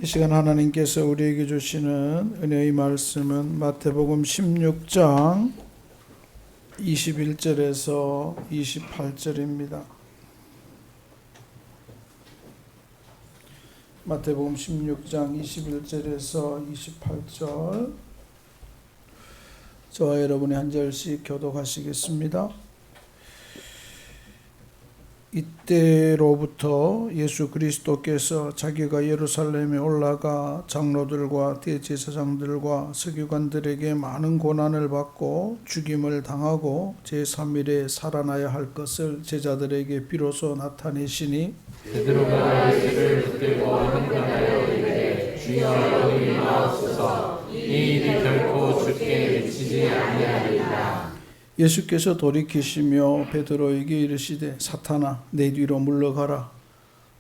이 시간 하나님께서 우리에게 주시는 은혜의 말씀은 마태복음 16장 21절에서 28절입니다. 마태복음 16장 21절에서 28절, 저와 여러분이 한 절씩 교독하시겠습니다. 이때로부터 예수 그리스도께서 자기가 예루살렘에 올라가 장로들과 대제사장들과 서기관들에게 많은 고난을 받고 죽임을 당하고 제3일에 살아나야 할 것을 제자들에게 비로소 나타내시니, 베드로가 예수를 붙들고 흥분하여 이르되 주여 일어나옵소서, 이 일이 결코 주께 미치지 아니하리이다. 예수께서 돌이키시며 베드로에게 이르시되 사탄아 내 뒤로 물러가라.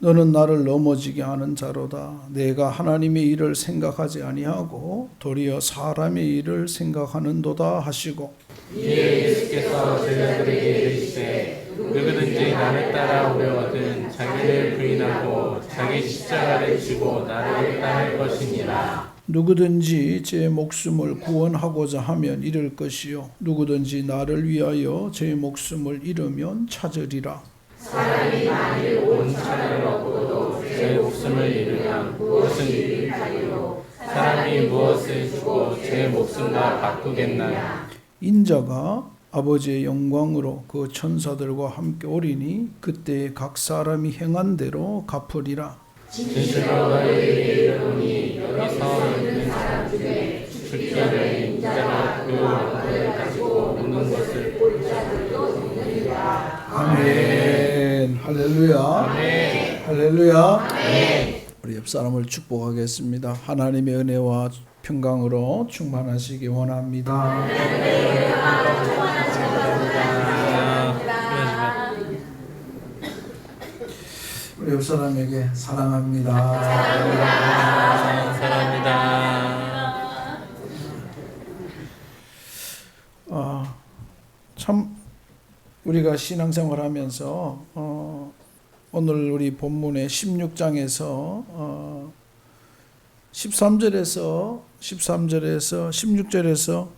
너는 나를 넘어지게 하는 자로다. 내가 하나님의 일을 생각하지 아니하고 도리어 사람의 일을 생각하는도다 하시고, 이에 예수께서 제자들에게 이르시되 누구든지 나를 따라오려거든 자기를 부인하고 자기 십자가를 지고 나를 따를 것이니라. 누구든지 제 목숨을 구원하고자 하면 잃을 것이요 누구든지 나를 위하여 제 목숨을 잃으면 찾으리라. 사람이 만일 온 천을 얻고도 제 목숨을 잃으면 무엇을 잃으리요? 사람이 무엇을 주고 제 목숨과 바꾸겠나요? 인자가 아버지의 영광으로 그 천사들과 함께 오리니 그때 각 사람이 행한 대로 갚으리라. 진실로 너희에게 이르노니 여기서 있는 사람 중에 주께를 인자가 그 왕을 가지고 오는 것을 볼 자들도 있느니라. 아멘. 할렐루야. 아멘. 할렐루야. 아멘. 우리 옆 사람을 축복하겠습니다. 하나님의 은혜와 평강으로 충만하시기 원합니다. 우리 옆 사람에게 사랑합니다. 사랑합니다. 참 우리가 신앙생활하면서 오늘 우리 본문의 16장에서 13절에서 16절에서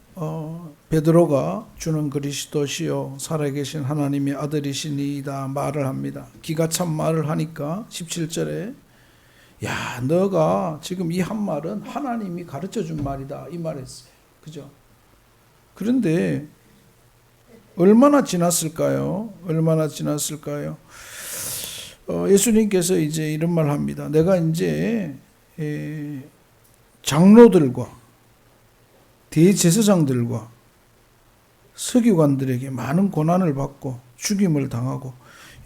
베드로가 주는 그리스도시요 살아계신 하나님의 아들이시니이다 말을 합니다. 기가 찬 말을 하니까 17절에 야 너가 지금 이 한 말은 하나님이 가르쳐준 말이다 이 말했어요. 그죠? 그런데 얼마나 지났을까요? 얼마나 지났을까요? 예수님께서 이제 이런 말 합니다. 내가 이제 장로들과 대제사장들과 서기관들에게 많은 고난을 받고 죽임을 당하고,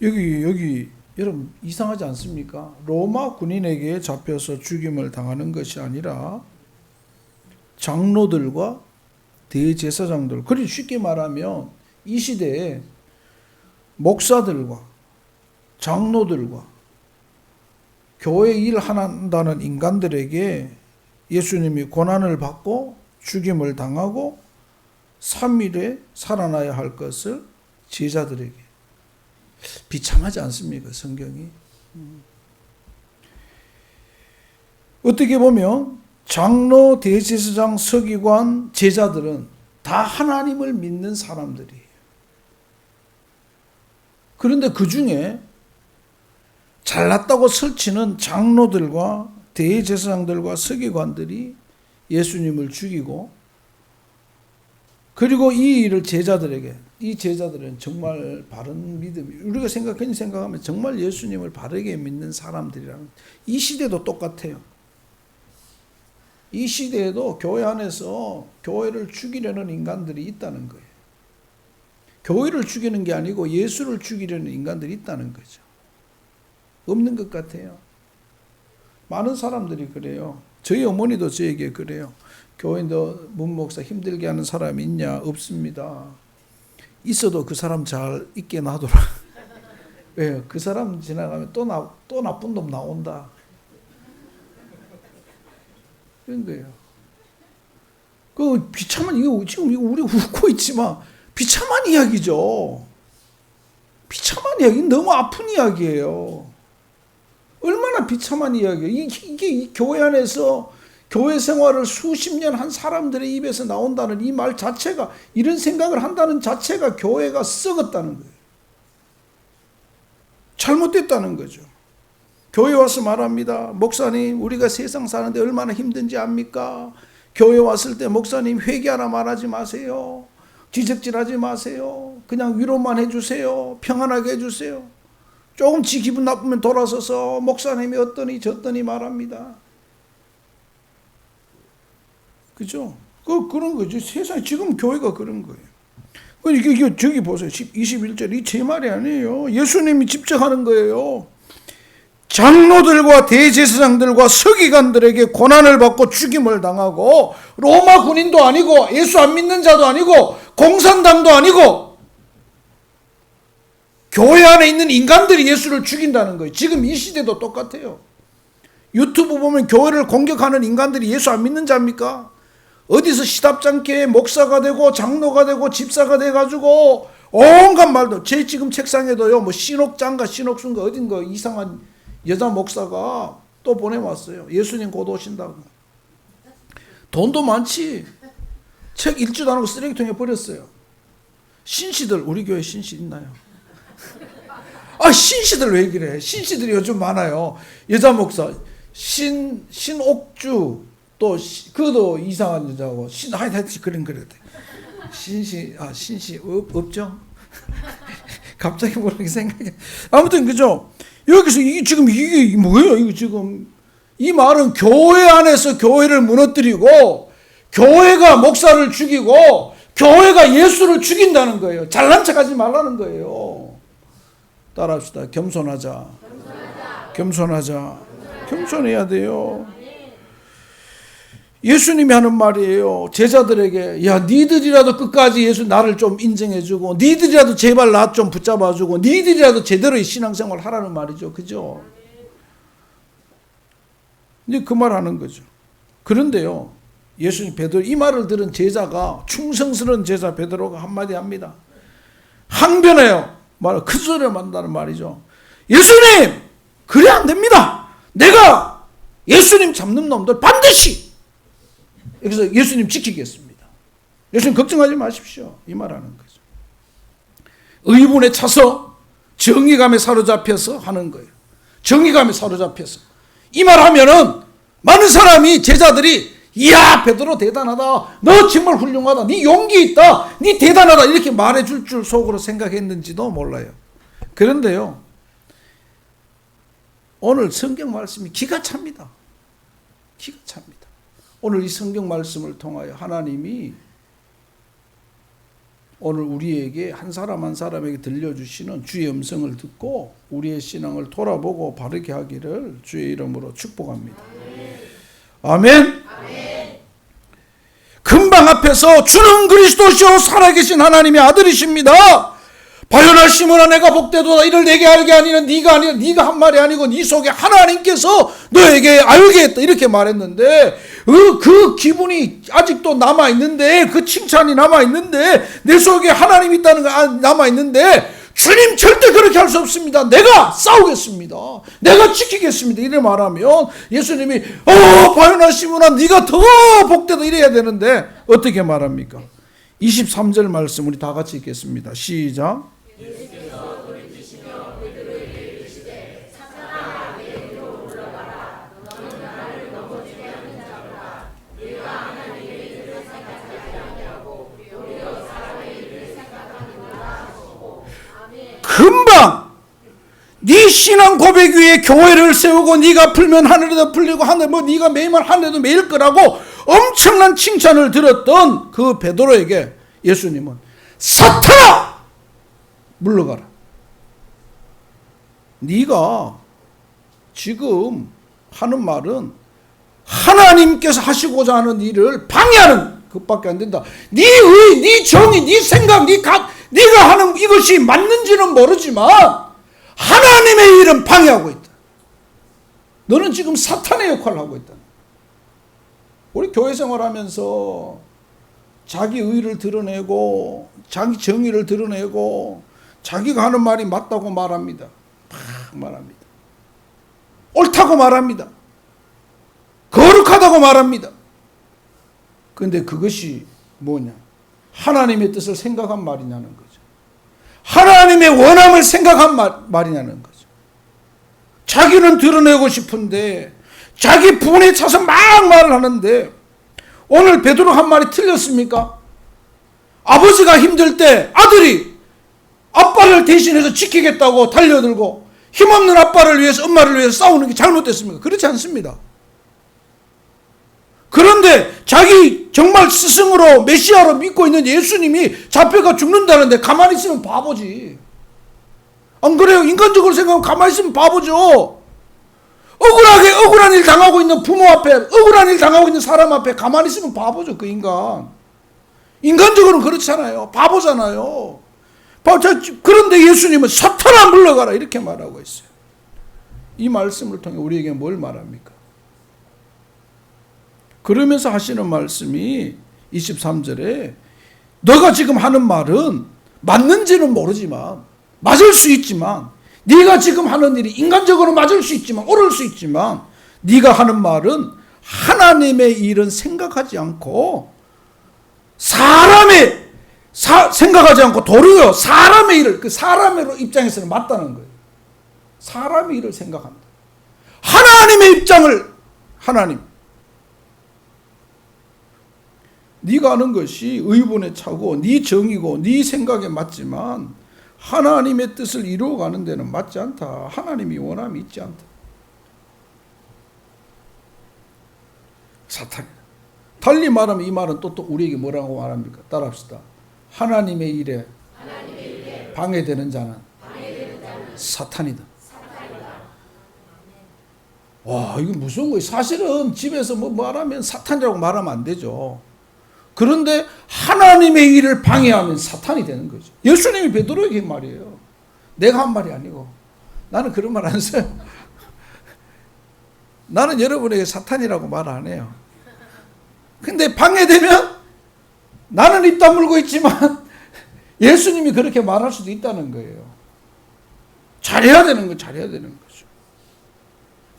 여기 여러분 이상하지 않습니까? 로마 군인에게 잡혀서 죽임을 당하는 것이 아니라 장로들과 대제사장들, 그리 쉽게 말하면 이 시대에 목사들과 장로들과 교회 일한다는 인간들에게 예수님이 고난을 받고 죽임을 당하고 3일에 살아나야 할 것을 제자들에게, 비참하지 않습니까? 성경이. 어떻게 보면 장로, 대제사장, 서기관, 제자들은 다 하나님을 믿는 사람들이에요. 그런데 그 중에 잘났다고 설치는 장로들과 대제사장들과 서기관들이 예수님을 죽이고, 그리고 이 일을 제자들에게, 이 제자들은 정말 바른 믿음이, 우리가 생각하면 정말 예수님을 바르게 믿는 사람들이라는, 이 시대도 똑같아요. 이 시대에도 교회 안에서 교회를 죽이려는 인간들이 있다는 거예요. 교회를 죽이는 게 아니고 예수를 죽이려는 인간들이 있다는 거죠. 없는 것 같아요. 많은 사람들이 그래요. 저희 어머니도 저에게 그래요. 교회도 문목사 힘들게 하는 사람이 있냐? 없습니다. 있어도 그 사람 잘 있게 놔둬라. 왜요? 그 사람 지나가면 또 나쁜 놈 나온다. 그런 거예요. 그 비참한, 이거 지금 우리 웃고 있지만 비참한 이야기죠. 비참한 이야기, 너무 아픈 이야기예요. 얼마나 비참한 이야기예요. 이게 이 교회 안에서 교회 생활을 수십 년 한 사람들의 입에서 나온다는 이 말 자체가, 이런 생각을 한다는 자체가 교회가 썩었다는 거예요. 잘못됐다는 거죠. 교회 와서 말합니다. 목사님, 우리가 세상 사는데 얼마나 힘든지 압니까? 교회 왔을 때 목사님 회개하라 말하지 마세요. 지적질하지 마세요. 그냥 위로만 해주세요. 평안하게 해주세요. 조금 지 기분 나쁘면 돌아서서 목사님이 어떠니 저떠니 말합니다. 그죠? 그런 거죠. 세상에 지금 교회가 그런 거예요. 이게 저기 보세요. 21절. 이 제 말이 아니에요. 예수님이 직접 하는 거예요. 장로들과 대제사장들과 서기관들에게 고난을 받고 죽임을 당하고, 로마 군인도 아니고 예수 안 믿는 자도 아니고 공산당도 아니고 교회 안에 있는 인간들이 예수를 죽인다는 거예요. 지금 이 시대도 똑같아요. 유튜브 보면 교회를 공격하는 인간들이 예수 안 믿는 자입니까? 어디서 시답잖게 목사가 되고 장로가 되고 집사가 돼가지고 온갖 말도, 제 지금 책상에도요, 뭐 신옥장가 신옥순가 어딘가 이상한 여자 목사가 또 보내왔어요. 예수님 곧 오신다고. 돈도 많지. 책 읽지도 않고 쓰레기통에 버렸어요. 신시들, 우리 교회 신시 있나요? 신시들 왜 그래? 신시들이 요즘 많아요. 여자 목사 신옥주, 또 그도 이상한 여자고, 하여튼 그런 그래. 신시 없죠? 갑자기 모르게 생각해. 아무튼 그죠? 여기서 이게 뭐예요? 이거 지금 이 말은 교회 안에서 교회를 무너뜨리고, 교회가 목사를 죽이고, 교회가 예수를 죽인다는 거예요. 잘난 척하지 말라는 거예요. 따라합시다. 겸손하자. 겸손해야 돼요. 예수님이 하는 말이에요. 제자들에게, 야, 니들이라도 끝까지 예수 나를 좀 인정해주고, 니들이라도 제발 나 좀 붙잡아주고, 니들이라도 제대로의 신앙생활 하라는 말이죠. 그죠? 이제 그 말 하는 거죠. 그런데요, 예수님 베드로, 이 말을 들은 제자가, 충성스러운 제자 베드로가 한마디 합니다. 항변해요. 말을 큰 소리로 만다는 말이죠. 예수님, 그래 안 됩니다. 내가 예수님 잡는 놈들 반드시, 여기서 예수님 지키겠습니다. 예수님 걱정하지 마십시오. 이 말하는 거죠. 의문에 차서 정의감에 사로잡혀서 하는 거예요. 정의감에 사로잡혀서. 이 말하면은 많은 사람이, 제자들이, 이야, 베드로 대단하다. 너 정말 훌륭하다. 네 용기 있다. 네 대단하다. 이렇게 말해줄 줄 속으로 생각했는지도 몰라요. 그런데요, 오늘 성경 말씀이 기가 찹니다. 기가 찹니다. 오늘 이 성경 말씀을 통하여 하나님이 오늘 우리에게 한 사람 한 사람에게 들려주시는 주의 음성을 듣고 우리의 신앙을 돌아보고 바르게 하기를 주의 이름으로 축복합니다. 아멘. 금방 앞에서 주는 그리스도시요 살아계신 하나님의 아들이십니다. 바요나 시몬아, 내가 복되도다. 이를 내게 알게 아니는 네가 한 말이 아니고 네 속에 하나님께서 너에게 알게 했다. 이렇게 말했는데, 그 기분이 아직도 남아있는데, 그 칭찬이 남아있는데, 내 속에 하나님이 있다는 거 남아있는데, 주님 절대 그렇게 할 수 없습니다. 내가 싸우겠습니다. 내가 지키겠습니다. 이래 말하면 예수님이 바요나 시몬아, 네가 더 복되다 이래야 되는데 어떻게 말합니까? 23절 말씀 우리 다 같이 읽겠습니다. 시작. 예수께서 돌이키시며 베드로에게 이르시되 사탄아, 내 뒤로 물러가라. 너는 나를 넘어지게 하는 자로다. 네가 하나님의 일을 생각하지 아니하고 오히려 사람의 일을 생각하는구나 하시고. 아멘. 금방 네 신앙 고백 위에 교회를 세우고, 네가 풀면 하늘에도 풀리고 네가 매이면 하늘에도 매일 거라고 엄청난 칭찬을 들었던 그 베드로에게 예수님은 사탄아, 물러가라. 네가 지금 하는 말은 하나님께서 하시고자 하는 일을 방해하는 것밖에 안 된다. 네 의, 네 정의, 네 생각, 네가 하는 이것이 맞는지는 모르지만 하나님의 일은 방해하고 있다. 너는 지금 사탄의 역할을 하고 있다. 우리 교회 생활하면서 자기 의를 드러내고 자기 정의를 드러내고 자기가 하는 말이 맞다고 말합니다. 막 말합니다. 옳다고 말합니다. 거룩하다고 말합니다. 그런데 그것이 뭐냐? 하나님의 뜻을 생각한 말이냐는 거죠. 하나님의 원함을 생각한 말이냐는 거죠. 자기는 드러내고 싶은데 자기 분에 차서 막 말을 하는데 오늘 베드로 한 말이 틀렸습니까? 아버지가 힘들 때 아들이 아빠를 대신해서 지키겠다고 달려들고 힘없는 아빠를 위해서 엄마를 위해서 싸우는 게 잘못됐습니까? 그렇지 않습니다. 그런데 자기 정말 스승으로 메시아로 믿고 있는 예수님이 잡혀가 죽는다는데 가만히 있으면 바보지. 안 그래요? 인간적으로 생각하면 가만히 있으면 바보죠. 억울한 일 당하고 있는 부모 앞에, 억울한 일 당하고 있는 사람 앞에 가만히 있으면 바보죠, 그 인간. 인간적으로는 그렇잖아요. 바보잖아요. 그런데 예수님은 사탄아 물러가라 이렇게 말하고 있어요. 이 말씀을 통해 우리에게 뭘 말합니까? 그러면서 하시는 말씀이 23절에 너가 지금 하는 말은 맞는지는 모르지만 맞을 수 있지만 네가 지금 하는 일이 인간적으로 맞을 수 있지만 옳을 수 있지만 네가 하는 말은 하나님의 일은 생각하지 않고 사람의 생각하지 않고 도리어 사람의 일을 그 사람의 입장에서는 맞다는 거예요. 사람의 일을 생각한다. 하나님의 입장을 하나님 네가 하는 것이 의본에 차고 네 정이고 네 생각에 맞지만 하나님의 뜻을 이루어가는 데는 맞지 않다. 하나님이 원함이 있지 않다. 사탄이다. 달리 말하면 이 말은 또 우리에게 뭐라고 말합니까? 따라합시다. 하나님의 일에 방해되는 자는 사탄이다. 와, 이거 무서운 거예요. 사실은 집에서 뭐 말하면 사탄이라고 말하면 안 되죠. 그런데 하나님의 일을 방해하면 사탄이 되는 거죠. 예수님이 베드로에게 한 말이에요. 내가 한 말이 아니고. 나는 그런 말 안 써요. 나는 여러분에게 사탄이라고 말 안 해요. 근데 방해되면 나는 입 다물고 있지만 예수님이 그렇게 말할 수도 있다는 거예요. 잘해야 되는 거 잘해야 되는 거죠.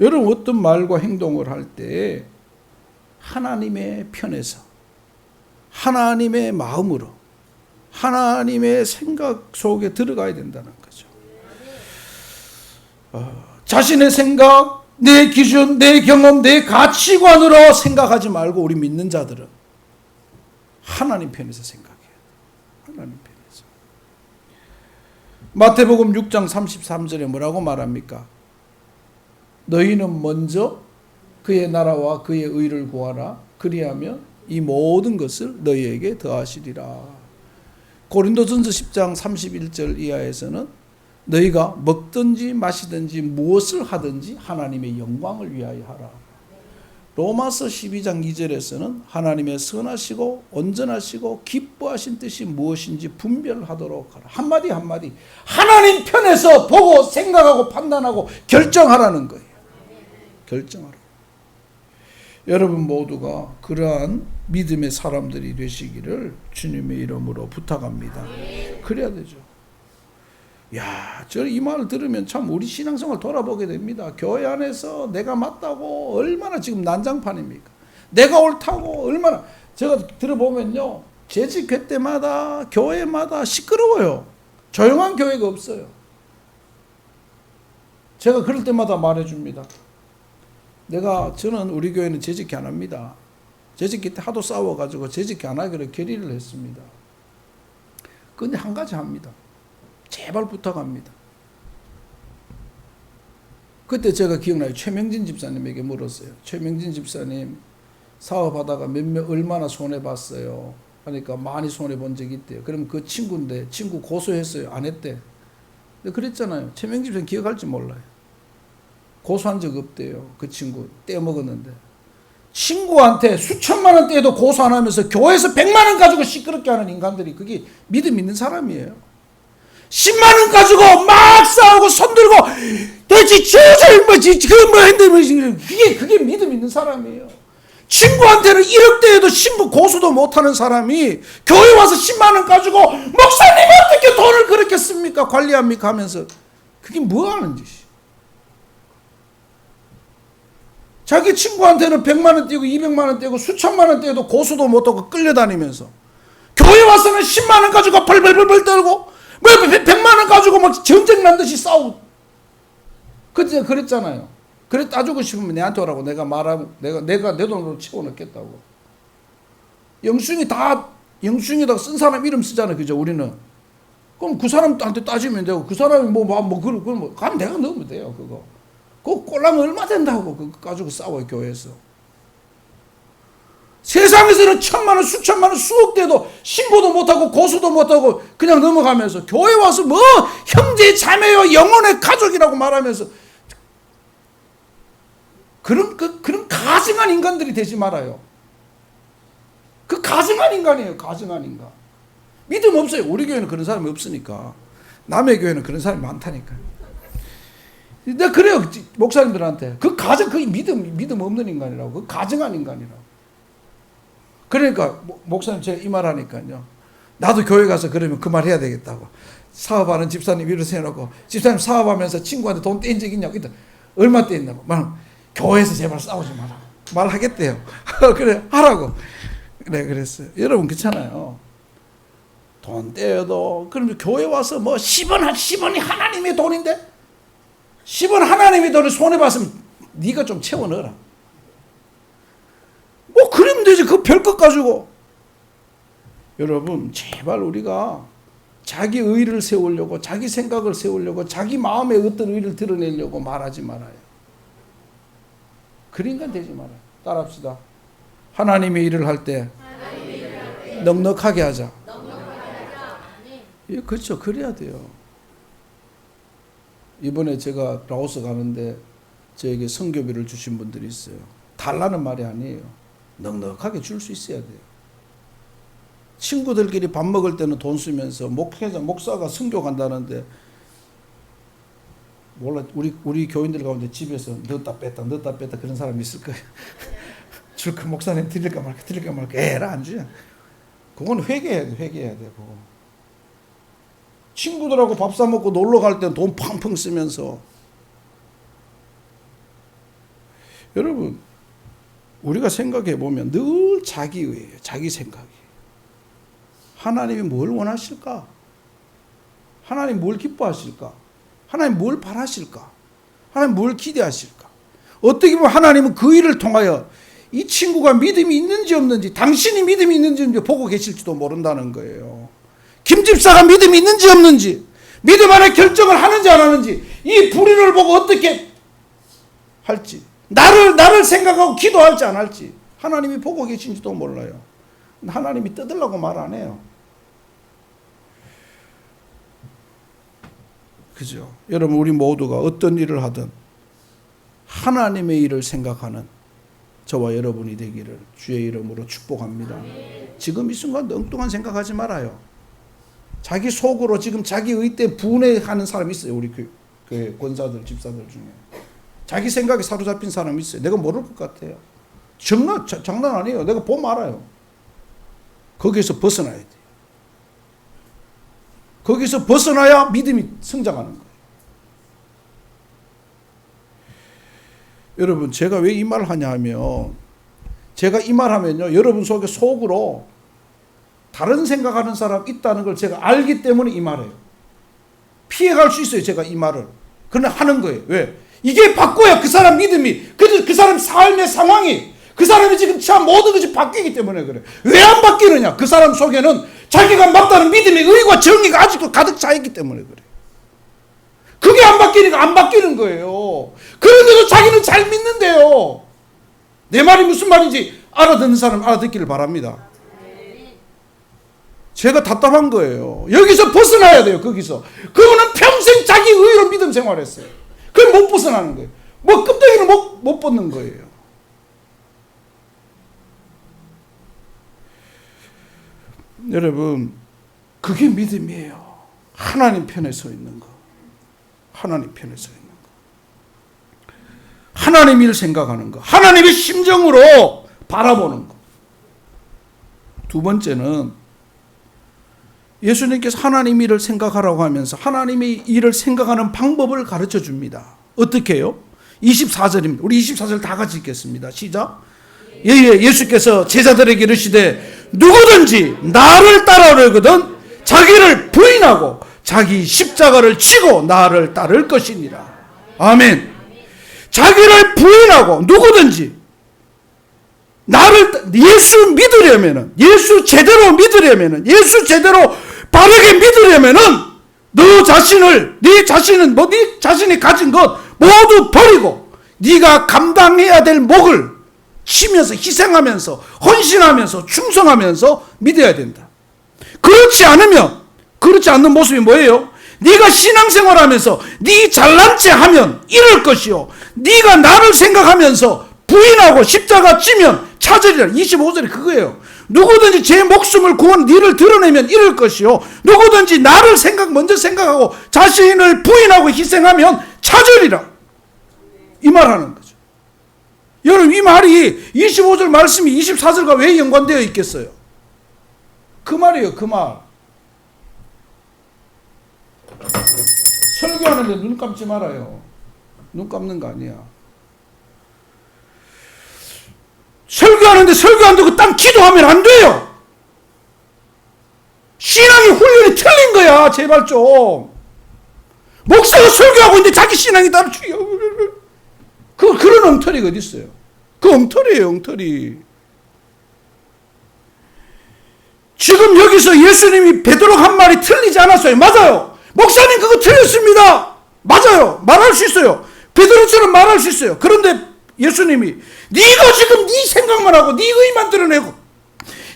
여러분 어떤 말과 행동을 할 때 하나님의 편에서 하나님의 마음으로 하나님의 생각 속에 들어가야 된다는 거죠. 자신의 생각, 내 기준, 내 경험, 내 가치관으로 생각하지 말고 우리 믿는 자들은 하나님 편에서 생각해야 돼요. 하나님 편에서. 마태복음 6장 33절에 뭐라고 말합니까? 너희는 먼저 그의 나라와 그의 의를 구하라. 그리하면 이 모든 것을 너희에게 더하시리라. 고린도전서 10장 31절 이하에서는 너희가 먹든지 마시든지 무엇을 하든지 하나님의 영광을 위하여 하라. 로마서 12장 2절에서는 하나님의 선하시고 온전하시고 기뻐하신 뜻이 무엇인지 분별하도록 하라. 한마디 한마디 하나님 편에서 보고 생각하고 판단하고 결정하라는 거예요. 결정하라. 여러분 모두가 그러한 믿음의 사람들이 되시기를 주님의 이름으로 부탁합니다. 그래야 되죠. 야, 저 이 말을 들으면 참 우리 신앙생활 돌아보게 됩니다. 교회 안에서 내가 맞다고 얼마나 지금 난장판입니까? 내가 옳다고 얼마나 제가 들어보면요. 재직회 때마다 교회마다 시끄러워요. 조용한 교회가 없어요. 제가 그럴 때마다 말해줍니다. 저는 우리 교회는 재직회 안 합니다. 재직회 때 하도 싸워가지고 재직회 안 하기로 결의를 했습니다. 그런데 한 가지 합니다. 제발 부탁합니다. 그때 제가 기억나요. 최명진 집사님에게 물었어요. 최명진 집사님 사업하다가 얼마나 손해봤어요. 하니까 많이 손해본 적이 있대요. 그럼 그 친구인데 친구 고소했어요. 안 했대. 근데 그랬잖아요. 최명진 집사님 기억할지 몰라요. 고소한 적 없대요. 그 친구 떼먹었는데 친구한테 수천만 원 떼도 고소 안 하면서 교회에서 100만 원 가지고 시끄럽게 하는 인간들이 그게 믿음 있는 사람이에요. 10만 원 가지고 막 싸우고 손들고 대체 저절 뭐지 그뭐 했는데 그게 믿음 있는 사람이에요. 친구한테는 1억 대에도 신부 고소도 못하는 사람이 교회 와서 10만 원 가지고 목사님 어떻게 돈을 그렇게 씁니까? 관리합니까? 하면서 그게 뭐 하는 짓이에요? 자기 친구한테는 100만 원 떼고 200만 원 떼고 수천만 원 떼도 고소도 못하고 끌려다니면서 교회 와서는 10만 원 가지고 벌벌벌 떨고 100만 원 가지고 막 전쟁 난 듯이 싸우고. 그때 그랬잖아요. 그래 따주고 싶으면 내한테 오라고. 내가 말하면 내가 내 돈으로 채워넣겠다고. 영수증에다가 쓴 사람 이름 쓰잖아요. 그죠? 우리는. 그럼 그 사람한테 따지면 되고, 그 사람이 가면 내가 넣으면 돼요. 그거 꼴라면 얼마 된다고 그거 가지고 싸워요. 교회에서. 세상에서는 천만 원, 수천만 원, 수억 대도 신고도 못하고 고소도 못하고 그냥 넘어가면서 교회 와서 뭐 형제 자매요 영혼의 가족이라고 말하면서 그런 가증한 인간들이 되지 말아요. 그 가증한 인간이에요. 가증한 인간. 믿음 없어요. 우리 교회는 그런 사람이 없으니까. 남의 교회는 그런 사람이 많다니까. 내가 그래요. 목사님들한테. 그 믿음 없는 인간이라고. 그 가증한 인간이라고. 그러니까 목사님 제가 이 말 하니까요. 나도 교회 가서 그러면 그 말 해야 되겠다고. 사업하는 집사님 이렇게 세워놓고 집사님 사업하면서 친구한테 돈 떼인 적 있냐고. 얼마 떼있냐고. 교회에서 제발 싸우지 마라. 말하겠대요. 그래 하라고. 그래 그랬어요. 여러분 그렇잖아요. 돈 떼어도 그럼 교회 와서 뭐 10원이 하나님의 돈인데 10원 하나님의 돈을 손에 봤으면 네가 좀 채워 넣어라. 뭐 그러면 되지. 그 별것 가지고. 여러분 제발 우리가 자기 의를 세우려고 자기 생각을 세우려고 자기 마음의 어떤 의를 드러내려고 말하지 말아요. 그런 인간 되지 말아요. 따라합시다. 하나님의 일을 할 때 넉넉하게 하자. 예, 그렇죠. 그래야 돼요. 이번에 제가 라오스 가는데 저에게 선교비를 주신 분들이 있어요. 달라는 말이 아니에요. 넉넉하게 줄 수 있어야 돼요. 친구들끼리 밥 먹을 때는 돈 쓰면서 목사가 선교 간다는데 몰라 우리 교인들 가운데 집에서 넣었다 뺐다 그런 사람이 있을 거예요. 줄 그 목사님 드릴까 말까 에라 안 주냐. 그건 회개해야 돼. 그거. 친구들하고 밥 사 먹고 놀러 갈 때 돈 팡팡 쓰면서. 여러분 우리가 생각해 보면 늘 자기의예요. 자기 생각이. 하나님이 뭘 원하실까? 하나님 뭘 기뻐하실까? 하나님 뭘 바라실까? 하나님 뭘 기대하실까? 어떻게 보면 하나님은 그 일을 통하여 이 친구가 믿음이 있는지 없는지, 당신이 믿음이 있는지 없는지 보고 계실지도 모른다는 거예요. 김 집사가 믿음이 있는지 없는지, 믿음 안에 결정을 하는지 안 하는지, 이 불의를 보고 어떻게 할지, 나를 생각하고 기도할지 안 할지 하나님이 보고 계신지도 몰라요. 하나님이 뜯으려고 말 안 해요. 그죠? 여러분 우리 모두가 어떤 일을 하든 하나님의 일을 생각하는 저와 여러분이 되기를 주의 이름으로 축복합니다. 지금 이 순간 엉뚱한 생각하지 말아요. 자기 속으로 지금 자기 의 때 분해하는 사람이 있어요. 우리 교회 권사들 집사들 중에. 자기 생각에 사로잡힌 사람이 있어요. 내가 모를 것 같아요. 장난 아니에요. 내가 보면 알아요. 거기에서 벗어나야 돼요. 거기서 벗어나야 믿음이 성장하는 거예요. 여러분 제가 왜 이 말을 하냐 하면, 제가 이 말 하면요 여러분 속에 속으로 다른 생각하는 사람 있다는 걸 제가 알기 때문에 이 말해요. 피해갈 수 있어요. 제가 이 말을. 그러나 하는 거예요. 왜? 이게 바꿔야 그 사람 믿음이, 그 사람 삶의 상황이, 그 사람이 지금 참 모든 것이 바뀌기 때문에 그래. 왜 안 바뀌느냐? 그 사람 속에는 자기가 맞다는 믿음의 의와 정의가 아직도 가득 차 있기 때문에 그래. 그게 안 바뀌니까 안 바뀌는 거예요. 그런데도 자기는 잘 믿는데요. 내 말이 무슨 말인지 알아듣는 사람 알아듣기를 바랍니다. 제가 답답한 거예요. 여기서 벗어나야 돼요. 거기서. 그분은 평생 자기 의로 믿음 생활했어요. 그걸 못 벗어나는 거예요. 뭐 껍데기를 못 벗는 거예요. 여러분 그게 믿음이에요. 하나님 편에 서 있는 거. 하나님 편에 서 있는 거. 하나님 일을 생각하는 거. 하나님의 심정으로 바라보는 거. 두 번째는 예수님께서 하나님 일을 생각하라고 하면서 하나님의 일을 생각하는 방법을 가르쳐 줍니다. 어떻게 해요? 24절입니다. 우리 24절 다 같이 읽겠습니다. 시작. 예수께서 제자들에게 이르시되 누구든지 나를 따라오려거든 자기를 부인하고 자기 십자가를 지고 나를 따를 것이니라. 아멘. 자기를 부인하고 누구든지 나를 예수 믿으려면은, 예수 제대로 믿으려면은, 예수 제대로 바르게 믿으려면은 너 자신을, 네 자신은 네 자신이 가진 것 모두 버리고 네가 감당해야 될 몫을 치면서 희생하면서 헌신하면서 충성하면서 믿어야 된다. 그렇지 않는 모습이 뭐예요? 네가 신앙생활하면서 네 잘난 체 하면 이럴 것이요, 네가 나를 생각하면서 부인하고 십자가 찌면 찾으리라. 25절이 그거예요. 누구든지 제 목숨을 구원 니를 드러내면 이럴 것이요, 누구든지 나를 먼저 생각하고 자신을 부인하고 희생하면 찾으리라. 이 말하는 거죠. 여러분, 이 말이 25절 말씀이 24절과 왜 연관되어 있겠어요? 그 말이에요. 그 말. 설교하는데 눈 감지 말아요. 눈 감는 거 아니야. 설교하는데 설교 안 되고 딴 기도하면 안 돼요. 신앙의 훈련이 틀린 거야. 제발 좀. 목사가 설교하고 있는데 자기 신앙이 따로 죽여. 그런 엉터리가 어디 있어요? 그 엉터리예요, 엉터리. 지금 여기서 예수님이 베드로가 한 말이 틀리지 않았어요. 맞아요. 목사님 그거 틀렸습니다. 맞아요. 말할 수 있어요. 베드로처럼 말할 수 있어요. 그런데 예수님이 네가 지금 네 생각만 하고 네 의만 드러내고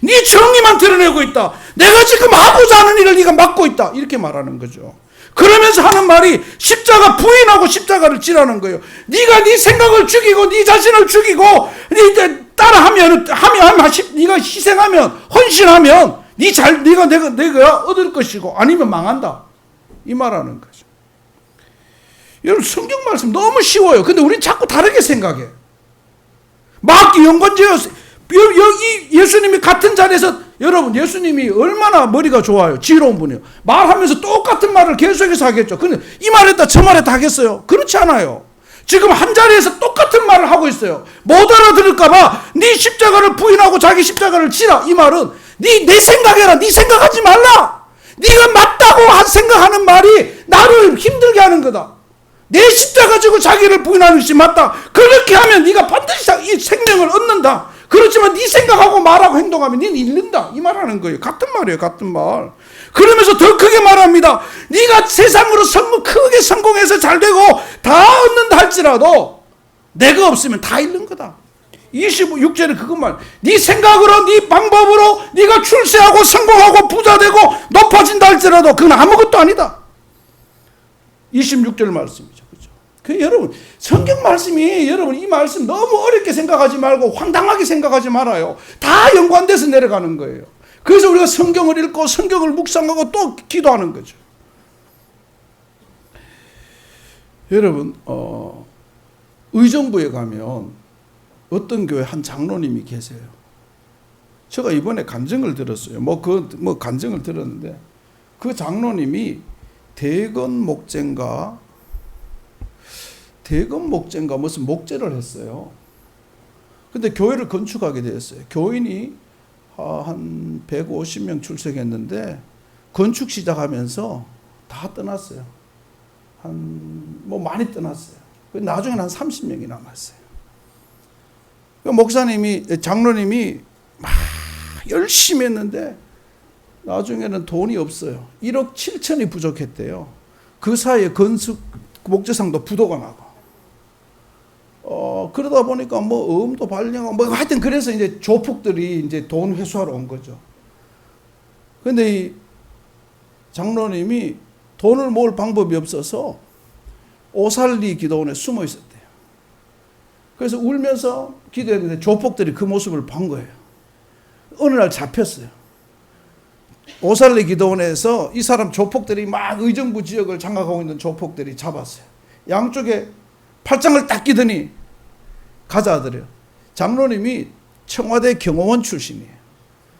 네 정의만 드러내고 있다. 내가 지금 하고자 하는 일을 네가 막고 있다. 이렇게 말하는 거죠. 그러면서 하는 말이 십자가 부인하고 십자가를 지라는 거예요. 네가 네 생각을 죽이고 네 자신을 죽이고 네 따라하면 네가 희생하면 헌신하면 내가 얻을 것이고 아니면 망한다. 이 말하는 거죠. 여러분, 성경 말씀 너무 쉬워요. 근데 우리는 자꾸 다르게 생각해. 막 연관지어서 예수님이 같은 자리에서, 여러분, 예수님이 얼마나 머리가 좋아요. 지혜로운 분이에요. 말하면서 똑같은 말을 계속해서 하겠죠. 근데 이 말했다 저 말했다 하겠어요? 그렇지 않아요. 지금 한 자리에서 똑같은 말을 하고 있어요. 못 알아들을까봐 네 십자가를 부인하고 자기 십자가를 지라. 이 말은 네 생각해라. 네 생각하지 말라. 네가 맞다고 생각하는 말이 나를 힘들게 하는 거다. 내 십자가 지고 자기를 부인하는 것이 맞다. 그렇게 하면 네가 반드시 이 생명을 얻는다. 그렇지만 네 생각하고 말하고 행동하면 네는 잃는다. 이 말하는 거예요. 같은 말이에요. 같은 말. 그러면서 더 크게 말합니다. 네가 세상으로 크게 성공해서 잘 되고 다 얻는다 할지라도 내가 없으면 다 잃는 거다. 26절에 그것만, 네 생각으로 네 방법으로 네가 출세하고 성공하고 부자되고 높아진다 할지라도 그건 아무것도 아니다. 26절 말씀이죠. 그죠? 여러분, 성경 말씀이, 여러분, 이 말씀 너무 어렵게 생각하지 말고 황당하게 생각하지 말아요. 다 연관돼서 내려가는 거예요. 그래서 우리가 성경을 읽고 성경을 묵상하고 또 기도하는 거죠. 여러분, 의정부에 가면 어떤 교회 한 장로님이 계세요. 제가 이번에 간증을 들었어요. 간증을 들었는데 그 장로님이 대건 목재인가 무슨 목재를 했어요. 근데 교회를 건축하게 되었어요. 교인이 한 150명 출석했는데 건축 시작하면서 다 떠났어요. 많이 떠났어요. 나중에는 한 30명이 남았어요. 장로님이 막 열심히 했는데 나중에는 돈이 없어요. 1억 7천이 부족했대요. 그 사이에 목재상도 부도가 나고. 그러다 보니까 어음도 발령하고 하여튼 그래서 이제 조폭들이 이제 돈 회수하러 온 거죠. 근데 이 장로님이 돈을 모을 방법이 없어서 오살리 기도원에 숨어 있었대요. 그래서 울면서 기도했는데 조폭들이 그 모습을 본 거예요. 어느 날 잡혔어요. 오살리 기도원에서 이 사람 조폭들이 막 의정부 지역을 장악하고 있는 조폭들이 잡았어요. 양쪽에 팔짱을 딱 끼더니 가자 하더래요. 장로님이 청와대 경호원 출신이에요.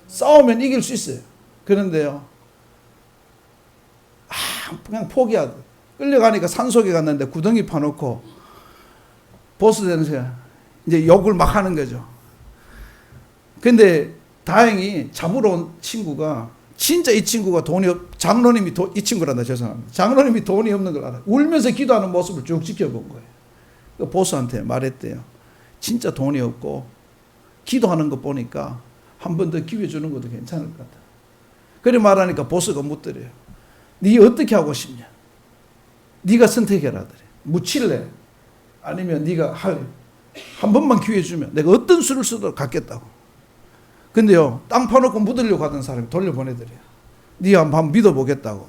싸우면 이길 수 있어요. 그런데요, 그냥 포기하더라고요. 끌려가니까 산속에 갔는데 구덩이 파놓고 보스 되면서 이제 욕을 막 하는 거죠. 근데 다행히 잡으러 온 친구가 진짜 이 친구가 장로님이 이 친구란다, 죄송합니다. 장로님이 돈이 없는 걸 알아요. 울면서 기도하는 모습을 쭉 지켜본 거예요. 그 보스한테 말했대요. 진짜 돈이 없고 기도하는 거 보니까 한 번 더 기회 주는 것도 괜찮을 것 같다. 그래 말하니까 보스가 묻더래요. 네 어떻게 하고 싶냐? 네가 선택해라. 그래. 묻힐래? 아니면 네가 할래? 한 번만 기회 주면 내가 어떤 수를 써도 갖겠다고. 근데요, 땅 파놓고 묻으려고 하던 사람이 돌려보내더래요. 네 한번 믿어보겠다고.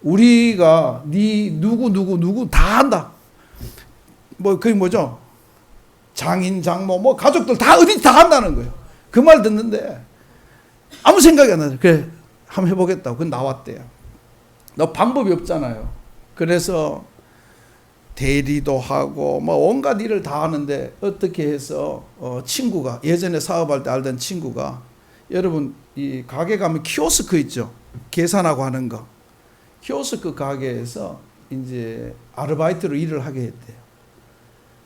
우리가 네 누구 다 한다. 뭐 그게 뭐죠? 장인 장모 뭐 가족들 다 어디 다 한다는 거예요. 그 말 듣는데 아무 생각이 안 나요. 그래 한번 해보겠다고. 그 나왔대요. 너 방법이 없잖아요. 그래서 대리도 하고 뭐 온갖 일을 다 하는데 어떻게 해서 친구가 예전에 사업할 때 알던 친구가, 여러분 이 가게 가면 키오스크 있죠. 계산하고 하는 거. 키오스크 가게에서 이제 아르바이트로 일을 하게 했대요.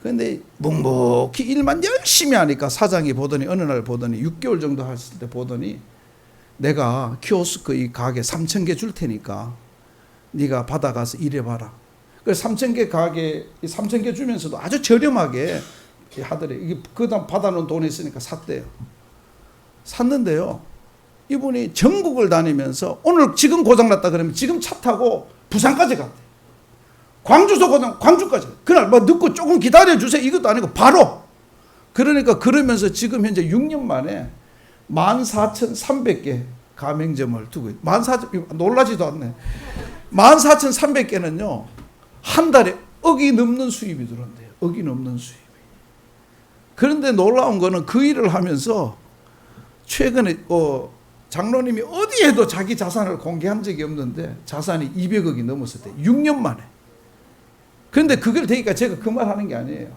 근데 묵묵히 일만 열심히 하니까 사장이 보더니 어느 날 보더니 6개월 정도 했을 때 보더니 내가 키오스크 이 가게 3,000개 줄 테니까 네가 받아가서 일해봐라. 그래서 3,000개 가게 3,000개 주면서도 아주 저렴하게 하더래. 이게 그다음 받아놓은 돈이 있으니까 샀대요. 샀는데요. 이분이 전국을 다니면서 오늘 지금 고장났다 그러면 지금 차 타고 부산까지 갔대요. 광주서 고장 광주까지. 그날 뭐 늦고 조금 기다려주세요 이것도 아니고 바로. 그러니까 그러면서 지금 현재 6년 만에 14,300개 가맹점을 두고 있어요. 14,000 놀라지도 않네. 14,300개는요. 한 달에 억이 넘는 수입이 들어온대요. 억이 넘는 수입이. 그런데 놀라운 거는 그 일을 하면서 최근에 장로님이 어디에도 자기 자산을 공개한 적이 없는데 자산이 200억이 넘었을 때 6년 만에. 그런데 그걸 되니까 제가 그 말 하는 게 아니에요.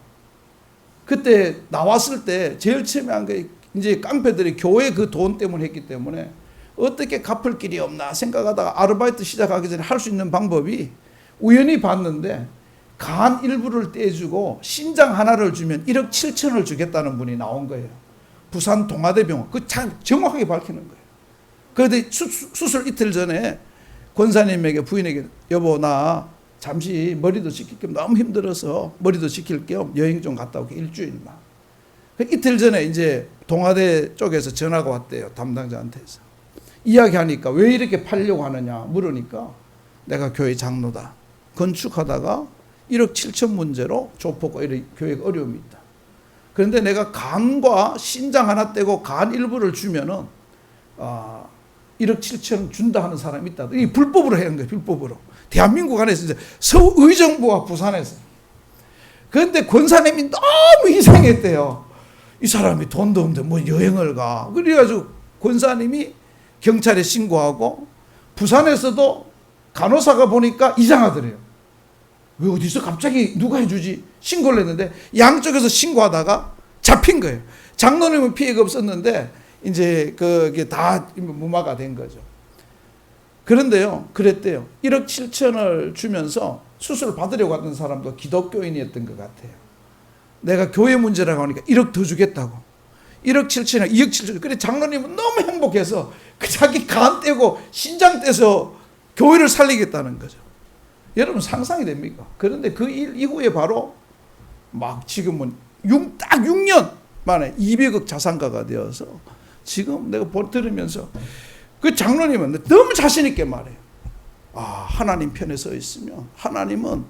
그때 나왔을 때 제일 처음에 한 게 이제 깡패들이 교회 그 돈 때문에 했기 때문에 어떻게 갚을 길이 없나 생각하다가 아르바이트 시작하기 전에 할 수 있는 방법이 우연히 봤는데 간 일부를 떼주고 신장 하나를 주면 1억 7천을 주겠다는 분이 나온 거예요. 부산 동아대병원. 그 참 정확하게 밝히는 거예요. 그런데 수술 이틀 전에 권사님에게 부인에게 여보 나 잠시 머리도 식힐 겸 너무 힘들어서 머리도 식힐 겸 여행 좀 갔다 오게 일주일만. 이틀 전에 이제 동아대 쪽에서 전화가 왔대요. 담당자한테서. 이야기하니까 왜 이렇게 팔려고 하느냐 물으니까 내가 교회 장로다. 건축하다가 1억 7천 문제로 조폭과 이런 교회가 어려움이 있다. 그런데 내가 간과 신장 하나 떼고 간 일부를 주면은 1억 7천 준다 하는 사람이 있다. 이 불법으로 해야 하는 거예요. 불법으로. 대한민국 안에서 이제 서울의정부와 부산에서. 그런데 권사님이 너무 이상했대요. 이 사람이 돈도 없는데 뭐 여행을 가. 그래가지고 권사님이 경찰에 신고하고 부산에서도 간호사가 보니까 이상하더래요. 왜 어디서 갑자기 누가 해주지? 신고를 했는데 양쪽에서 신고하다가 잡힌 거예요. 장로님은 피해가 없었는데 이제 그게 다 무마가 된 거죠. 그런데요, 그랬대요. 1억 7천을 주면서 수술을 받으려고 하던 사람도 기독교인이었던 것 같아요. 내가 교회 문제라고 하니까 1억 더 주겠다고. 1억 7천에 2억 7천. 그래 장로님은 너무 행복해서 그 자기 간 떼고 신장 떼서 교회를 살리겠다는 거죠. 여러분 상상이 됩니까? 그런데 그 일 이후에 바로 막 지금은 딱 6년 만에 200억 자산가가 되어서 지금 내가 들으면서 그 장로님은 너무 자신 있게 말해요. 하나님 편에 서 있으면 하나님은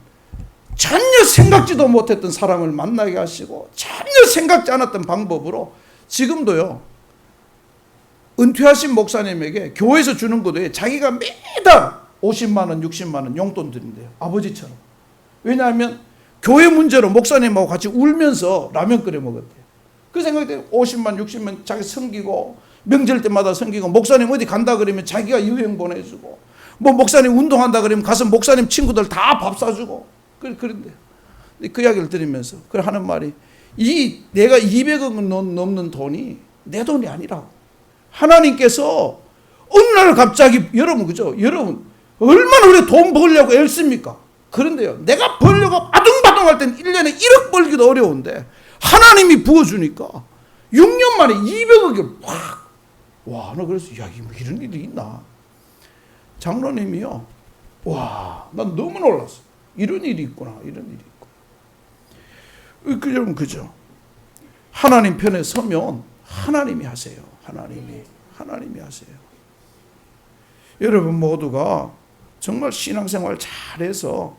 전혀 생각지도 못했던 사람을 만나게 하시고 전혀 생각지 않았던 방법으로 지금도요. 은퇴하신 목사님에게 교회에서 주는 것도 자기가 매달 50만 원, 60만 원 용돈 드린대요. 아버지처럼. 왜냐하면 교회 문제로 목사님하고 같이 울면서 라면 끓여 먹었대요. 그 생각이 돼요. 50만, 60만 자기 섬기고 명절 때마다 섬기고 목사님 어디 간다 그러면 자기가 여행 보내주고 뭐 목사님 운동한다 그러면 가서 목사님 친구들 다 밥 사주고 그런데요. 그 이야기를 들으면서 그 하는 말이 내가 200억 넘는 돈이 내 돈이 아니라고. 하나님께서 어느 날 갑자기 여러분 그죠? 여러분 얼마나 우리 돈 벌려고 애씁니까? 그런데요, 내가 벌려고 바둥바둥할 때는 1년에 1억 벌기도 어려운데 하나님이 부어주니까 6년 만에 200억을 확. 와, 나 그래서 야, 이런 일이 있나? 장로님이요, 와, 난 너무 놀랐어. 이런 일이 있구나, 이런 일이 있구나. 여러분, 그죠? 하나님 편에 서면 하나님이 하세요. 하나님이 하세요. 여러분 모두가 정말 신앙생활 잘해서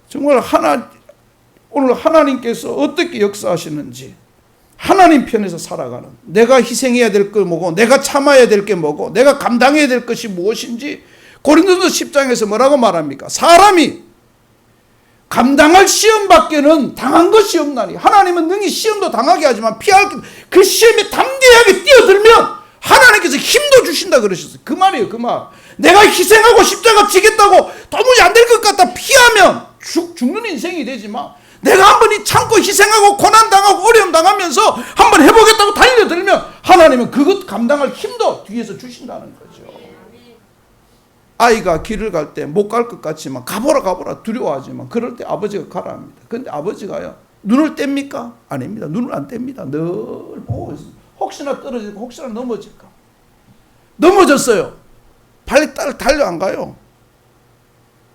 정말 오늘 하나님께서 어떻게 역사하시는지, 하나님 편에서 살아가는, 내가 희생해야 될 거 뭐고, 내가 참아야 될 게 뭐고, 내가 감당해야 될 것이 무엇인지, 고린도서 10장에서 뭐라고 말합니까? 사람이 감당할 시험밖에는 당한 것이 없나니, 하나님은 능히 시험도 당하게 하지만 피할 그 시험에 담대하게 뛰어들면 하나님께서 힘도 주신다 그러셨어요. 그 말이에요, 그 말. 내가 희생하고 십자가 지겠다고 도무지 안 될 것 같다 피하면 죽는 인생이 되지만, 내가 한번 이 참고 희생하고 고난당하고 어려움 당하면서 한번 해보겠다고 달려들면 하나님은 그것 감당할 힘도 뒤에서 주신다는 거죠. 아이가 길을 갈 때 못 갈 것 같지만 가보라 두려워하지만 그럴 때 아버지가 가라 합니다. 그런데 아버지가요, 눈을 뗍니까? 아닙니다. 눈을 안 뗍니다. 늘 보고 있습니다. 혹시나 떨어지고 혹시나 넘어질까. 넘어졌어요. 빨리 달려 안 가요.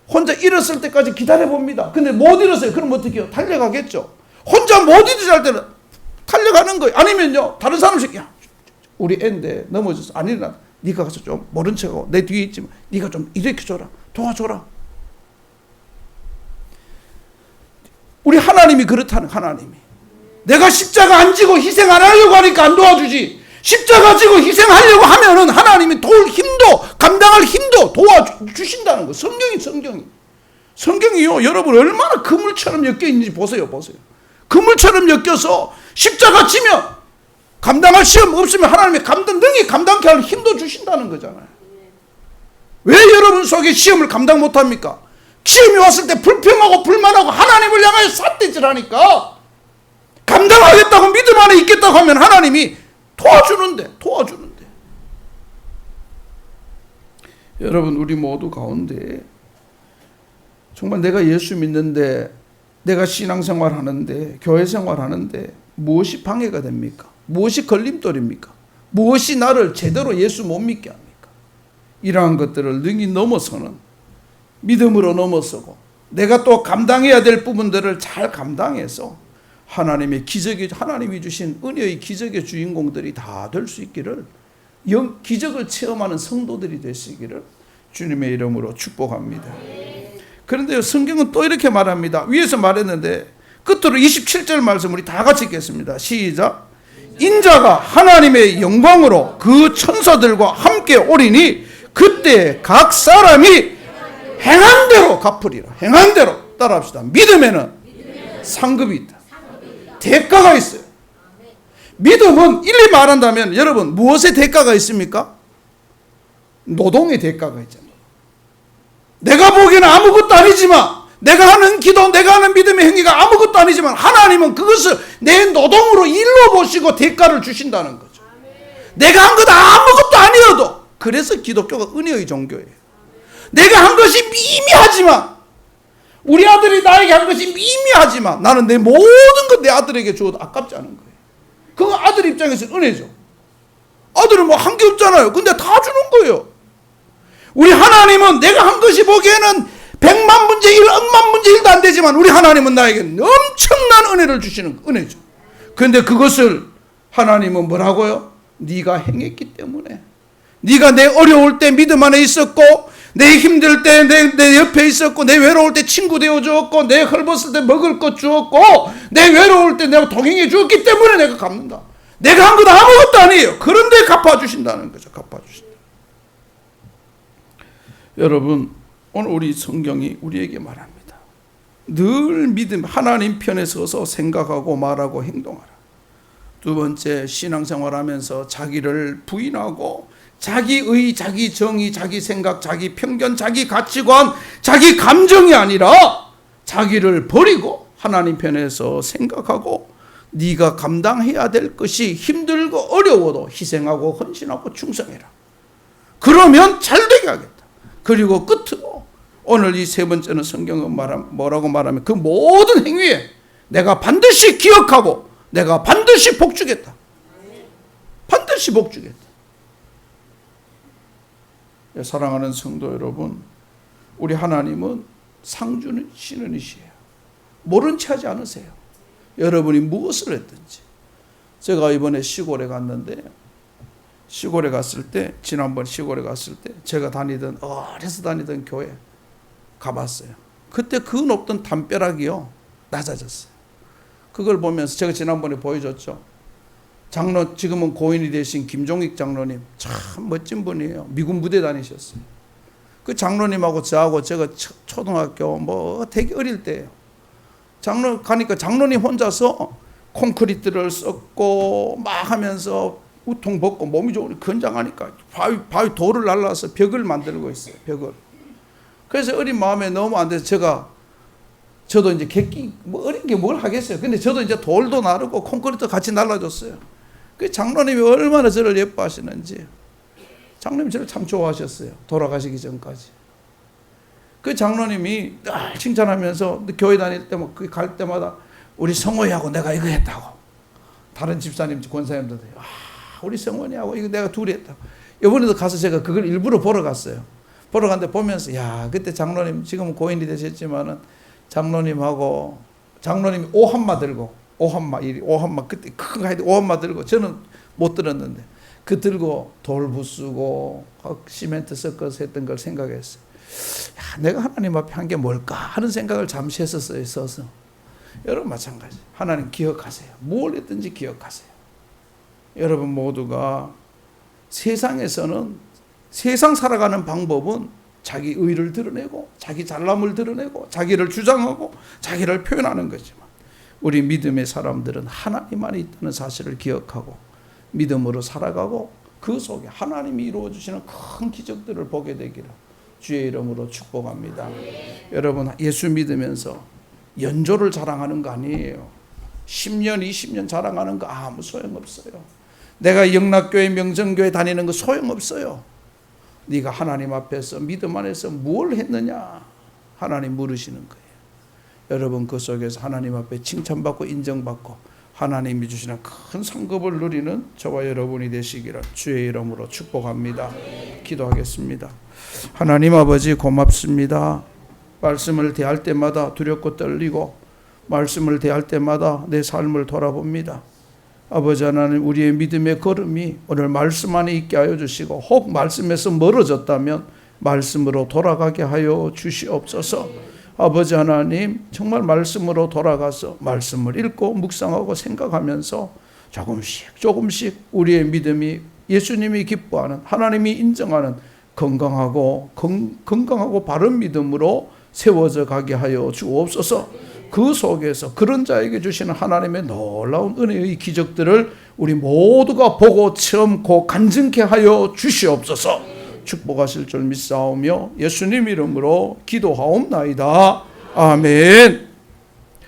혼자 일었을 때까지 기다려봅니다. 근데 못 일었어요. 그럼 어떻게 해요? 달려가겠죠. 혼자 못 일어날 때는 달려가는 거예요. 아니면요, 다른 사람씩, 야, 우리 애인데 넘어졌어. 안 일어나. 네가 가서 좀 모른 척하고 내 뒤에 있지만 네가 좀 일으켜줘라. 도와줘라. 우리 하나님이 그렇다는, 하나님이. 내가 십자가 안 지고 희생 안 하려고 하니까 안 도와주지. 십자가 지고 희생하려고 하면은 하나님이 도울 힘도, 감당할 힘도 도와주신다는 거. 성경이요, 여러분 얼마나 그물처럼 엮여 있는지 보세요. 그물처럼 엮여서 십자가 지면 감당할 시험 없으면 하나님이 능히 감당케 할 힘도 주신다는 거잖아요. 왜 여러분 속에 시험을 감당 못합니까? 시험이 왔을 때 불평하고 불만하고 하나님을 향하여 삿대질하니까, 감당하겠다고 믿음 안에 있겠다고 하면 하나님이 도와주는데. 여러분, 우리 모두 가운데 정말 내가 예수 믿는데, 내가 신앙생활 하는데, 교회 생활 하는데 무엇이 방해가 됩니까? 무엇이 걸림돌입니까? 무엇이 나를 제대로 예수 못 믿게 합니까? 이러한 것들을 능히 넘어서는, 믿음으로 넘어서고 내가 또 감당해야 될 부분들을 잘 감당해서 하나님이 주신 은혜의 기적의 주인공들이 다 될 수 있기를, 기적을 체험하는 성도들이 되시기를 주님의 이름으로 축복합니다. 그런데 성경은 또 이렇게 말합니다. 위에서 말했는데 끝으로 27절 말씀 우리 다 같이 읽겠습니다. 시작. 인자가 하나님의 영광으로 그 천사들과 함께 오리니 그때 각 사람이 행한 대로 갚으리라. 행한 대로. 따라합시다. 믿음에는 상급이 있다. 대가가 있어요. 믿음은 일리 말한다면 여러분 무엇의 대가가 있습니까? 노동의 대가가 있잖아요. 내가 보기에는 아무것도 아니지만, 내가 하는 기도, 내가 하는 믿음의 행위가 아무것도 아니지만 하나님은 그것을 내 노동으로 일로 보시고 대가를 주신다는 거죠. 내가 한 것 아무것도 아니어도. 그래서 기독교가 은혜의 종교예요. 내가 한 것이 미미하지만, 우리 아들이 나에게 한 것이 미미하지만 나는 내 모든 것 내 아들에게 주어도 아깝지 않은 거예요. 그거 아들 입장에서는 은혜죠. 아들은 뭐 한 게 없잖아요. 근데 다 주는 거예요. 우리 하나님은 내가 한 것이 보기에는 100만 분의 1, 억만 분의 1도 안 되지만 우리 하나님은 나에게 엄청난 은혜를 주시는 은혜죠. 그런데 그것을 하나님은 뭐라고요? 네가 행했기 때문에. 네가 내 어려울 때 믿음 안에 있었고, 내 힘들 때 내 옆에 있었고, 내 외로울 때 친구 되어주었고, 내 헐벗을 때 먹을 것 주었고, 내 외로울 때 내가 동행해 주었기 때문에 내가 갚는다. 내가 한 것 아무것도 아니에요. 그런데 갚아주신다는 거죠. 갚아주신다. 여러분, 오늘 우리 성경이 우리에게 말합니다. 늘 믿음, 하나님 편에 서서 생각하고 말하고 행동하라. 두 번째, 신앙생활하면서 자기를 부인하고 자기의, 자기 정의, 자기 생각, 자기 편견, 자기 가치관, 자기 감정이 아니라 자기를 버리고 하나님 편에서 생각하고 네가 감당해야 될 것이 힘들고 어려워도 희생하고 헌신하고 충성해라. 그러면 잘 되게 하겠다. 그리고 끝으로 오늘 이 세 번째는 성경은 뭐라고 말하면 그 모든 행위에 내가 반드시 기억하고 내가 반드시 복주겠다. 반드시 복주겠다. 사랑하는 성도 여러분, 우리 하나님은 상 주시는 이시에요. 모른 체 하지 않으세요. 여러분이 무엇을 했든지. 제가 이번에 시골에 갔는데, 시골에 갔을 때, 지난번 시골에 갔을 때 제가 어려서 다니던 교회 가봤어요. 그때 그 높던 담벼락이요 낮아졌어요. 그걸 보면서 제가 지난번에 보여줬죠. 지금은 고인이 되신 김종익 장로님, 참 멋진 분이에요. 미군 부대 다니셨어요. 그 장로님하고 저하고 제가 초등학교 되게 어릴 때예요. 가니까 장로님 혼자서 콘크리트를 썩고 막 하면서 우통 벗고 몸이 좋으니 건장하니까 바위 돌을 날라서 벽을 만들고 있어요. 벽을. 그래서 어린 마음에 너무 안 돼서 저도 이제 객기 어린 게 뭘 하겠어요. 근데 저도 이제 돌도 나르고 콘크리트 같이 날라줬어요. 그 장로님이 얼마나 저를 예뻐하시는지. 장로님이 저를 참 좋아하셨어요. 돌아가시기 전까지. 그 장로님이 늘 칭찬하면서 교회 다닐 때 갈 때마다 우리 성호이하고 내가 이거 했다고. 다른 집사님, 권사님도 우리 성원이하고 이거 내가 둘이 했다고. 이번에도 가서 제가 그걸 일부러 보러 갔어요. 보러 갔는데 보면서 그때 장로님 지금은 고인이 되셨지만은 장로님이 오한마 들고 오한마 그때 큰 거 오한마 들고 저는 못 들었는데 그 들고 돌 부수고 시멘트 섞어서 했던 걸 생각했어요. 내가 하나님 앞에 한 게 뭘까 하는 생각을 잠시 했었어요. 서서. 여러분 마찬가지. 하나님 기억하세요. 뭘 했든지 기억하세요. 여러분 모두가 세상에서는 세상 살아가는 방법은 자기 의를 드러내고 자기 잘남을 드러내고 자기를 주장하고 자기를 표현하는 거지만 우리 믿음의 사람들은 하나님 안에 있다는 사실을 기억하고 믿음으로 살아가고 그 속에 하나님이 이루어 주시는 큰 기적들을 보게 되기를 주의 이름으로 축복합니다. 여러분 예수 믿으면서 연조를 자랑하는 거 아니에요. 10년 20년 자랑하는 거 아무 소용없어요. 내가 영락교회 명성교회 다니는 거 소용없어요. 네가 하나님 앞에서 믿음 안에서 뭘 했느냐 하나님 물으시는 거예요. 여러분 그 속에서 하나님 앞에 칭찬받고 인정받고 하나님이 주시는 큰 상급을 누리는 저와 여러분이 되시기를 주의 이름으로 축복합니다. 기도하겠습니다. 하나님 아버지 고맙습니다. 말씀을 대할 때마다 두렵고 떨리고 말씀을 대할 때마다 내 삶을 돌아봅니다. 아버지 하나님 우리의 믿음의 걸음이 오늘 말씀 안에 있게 하여 주시고 혹 말씀에서 멀어졌다면 말씀으로 돌아가게 하여 주시옵소서. 아버지 하나님 정말 말씀으로 돌아가서 말씀을 읽고 묵상하고 생각하면서 조금씩 우리의 믿음이 예수님이 기뻐하는 하나님이 인정하는 건강하고 바른 믿음으로 세워져 가게 하여 주옵소서. 그 속에서 그런 자에게 주시는 하나님의 놀라운 은혜의 기적들을 우리 모두가 보고 체험고 간증케 하여 주시옵소서. 축복하실 줄 믿사오며 예수님 이름으로 기도하옵나이다. 아멘.